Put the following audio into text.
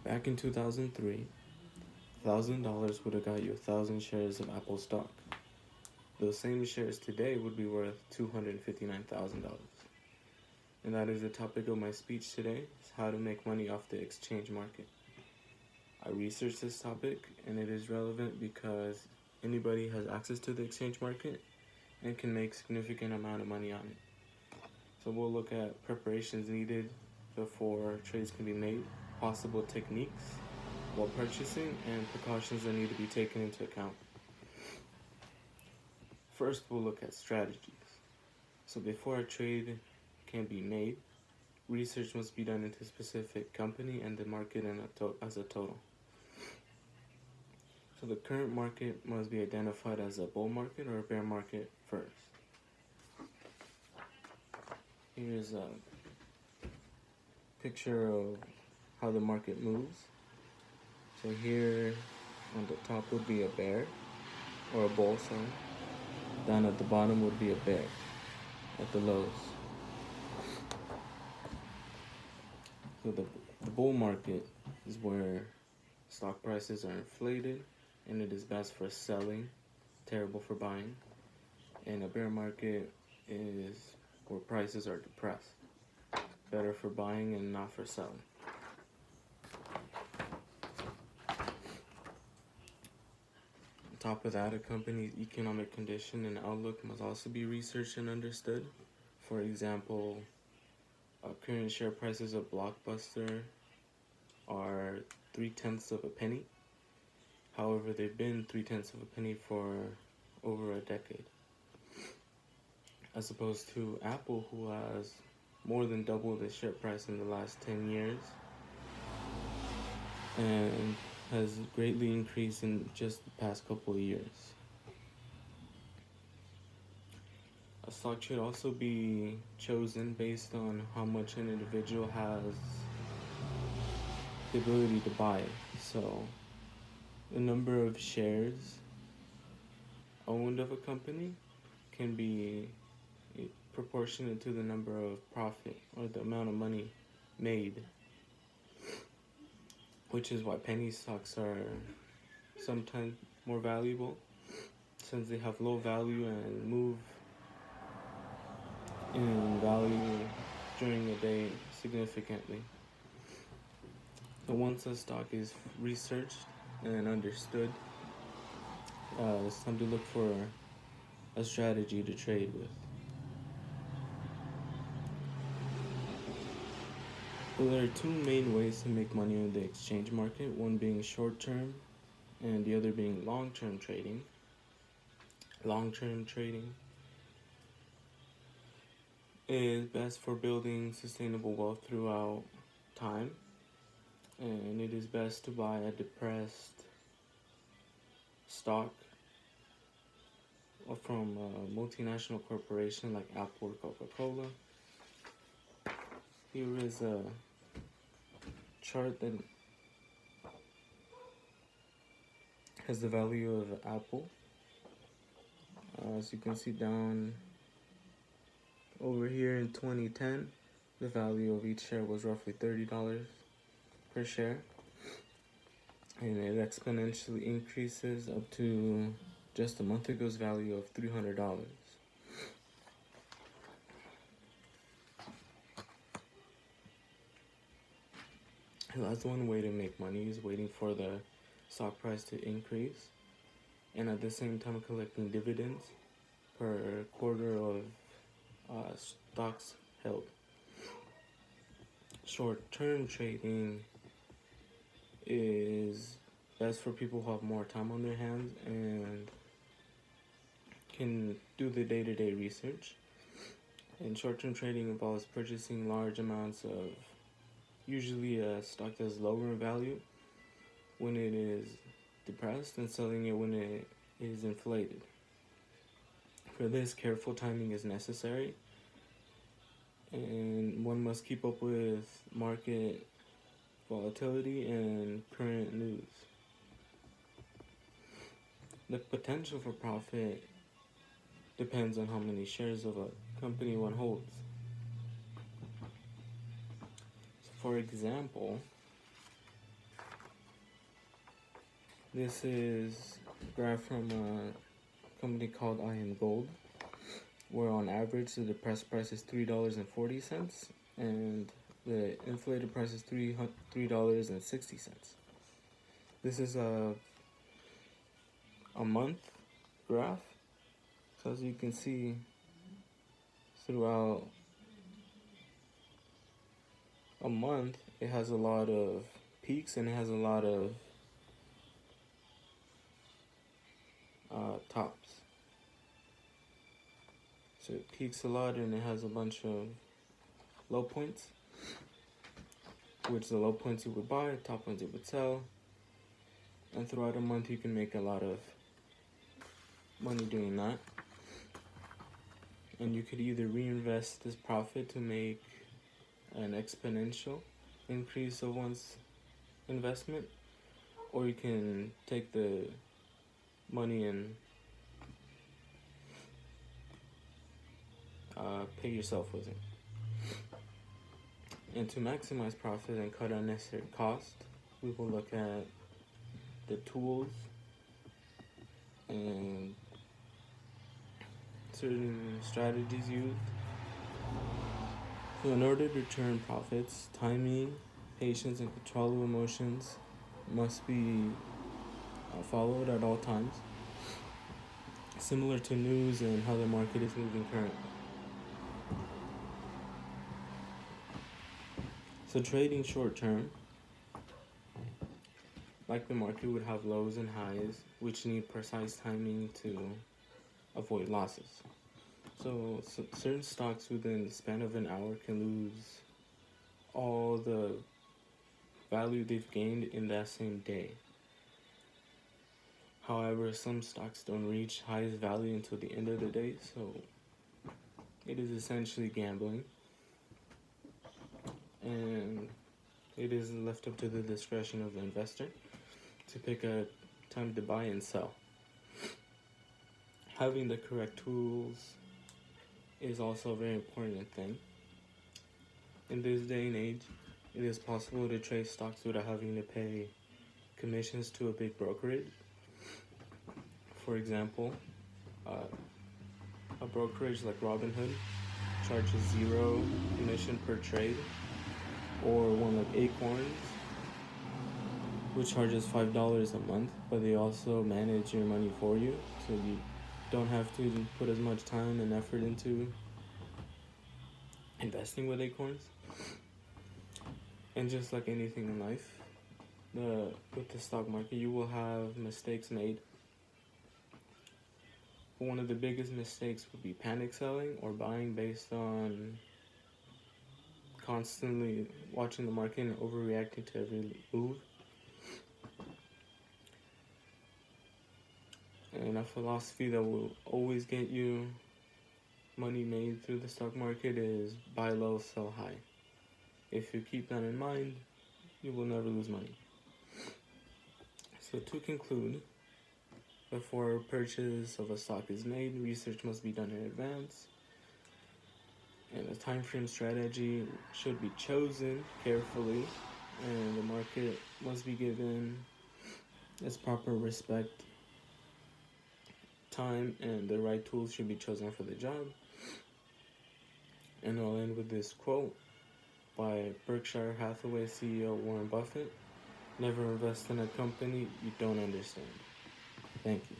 Back in 2003, $1,000 would have got you 1,000 shares of Apple stock. Those same shares today would be worth $259,000. And that is the topic of my speech today, is how to make money off the exchange market. I researched this topic and it is relevant because anybody has access to the exchange market and can make significant amount of money on it. So we'll look at preparations needed before trades can be made, possible techniques while purchasing, and precautions that need to be taken into account. First, we'll look at strategies. So before a trade can be made, research must be done into a specific company and the market as a total. So the current market must be identified as a bull market or a bear market first. Here's a picture of how the market moves. So here on the top would be a bear, or a bull, sorry. Down at the bottom would be a bear at the lows. So the bull market is where stock prices are inflated and it is best for selling, terrible for buying. And a bear market is where prices are depressed, better for buying and not for selling. On top of that, a company's economic condition and outlook must also be researched and understood. For example, current share prices of Blockbuster are 3/10 of a penny. However, they've been 3/10 of a penny for over a decade. As opposed to Apple, who has more than doubled its share price in the last 10 years and has greatly increased in just the past couple of years. A stock should also be chosen based on how much an individual has the ability to buy. So the number of shares owned of a company can be proportionate to the number of profit or the amount of money made, which is why penny stocks are sometimes more valuable, since they have low value and move in value during a day significantly. So once a stock is researched and understood, it's time to look for a strategy to trade with. So there are two main ways to make money on the exchange market, one being short-term and the other being long-term trading. Long-term trading is best for building sustainable wealth throughout time, and it is best to buy a depressed stock from a multinational corporation like Apple or Coca-Cola. Here is a chart that has the value of Apple. As you can see down over here in 2010, the value of each share was roughly $30 per share, and it exponentially increases up to just a month ago's value of $300. And that's one way to make money, is waiting for the stock price to increase and at the same time collecting dividends per quarter of stocks held. Short-term trading is best for people who have more time on their hands and can do the day-to-day research. And short-term trading involves purchasing large amounts of usually a stock that's lower in value when it is depressed and selling it when it is inflated. For this, careful timing is necessary, and one must keep up with market volatility and current news. The potential for profit depends on how many shares of a company one holds. For example, This is a graph from a company called I Am Gold, where on average the depressed price is $3.40 and the inflated price is $3.60. This is a month graph. So as you can see, throughout a month, it has a lot of peaks and it has a lot of tops. So it peaks a lot and it has a bunch of low points, which the low points you would buy, top ones you would sell. And throughout a month, you can make a lot of money doing that. And you could either reinvest this profit to make an exponential increase of one's investment, or you can take the money and pay yourself with it. And to maximize profit and cut unnecessary cost, we will look at the tools and certain strategies used. So in order to turn profits, timing, patience, and control of emotions must be followed at all times, similar to news and how the market is moving currently. So trading short term, like the market, would have lows and highs, which need precise timing to avoid losses. So certain stocks within the span of an hour can lose all the value they've gained in that same day. However, some stocks don't reach highest value until the end of the day, so it is essentially gambling. And it is left up to the discretion of the investor to pick a time to buy and sell. Having the correct tools is also a very important thing. In this day and age, it is possible to trade stocks without having to pay commissions to a big brokerage. For example, a brokerage like Robinhood charges 0 commission per trade, or one like Acorns, which charges $5 a month, but they also manage your money for you, so you don't have to put as much time and effort into investing with Acorns. And just like anything in life, with the stock market, you will have mistakes made. But one of the biggest mistakes would be panic selling or buying based on constantly watching the market and overreacting to every move. And a philosophy that will always get you money made through the stock market is buy low, sell high. If you keep that in mind, you will never lose money. So to conclude, before purchase of a stock is made, research must be done in advance, and a time frame strategy should be chosen carefully, and the market must be given its proper respect, time, and the right tools should be chosen for the job. And I'll end with this quote by Berkshire Hathaway CEO Warren Buffett: "Never invest in a company you don't understand." Thank you.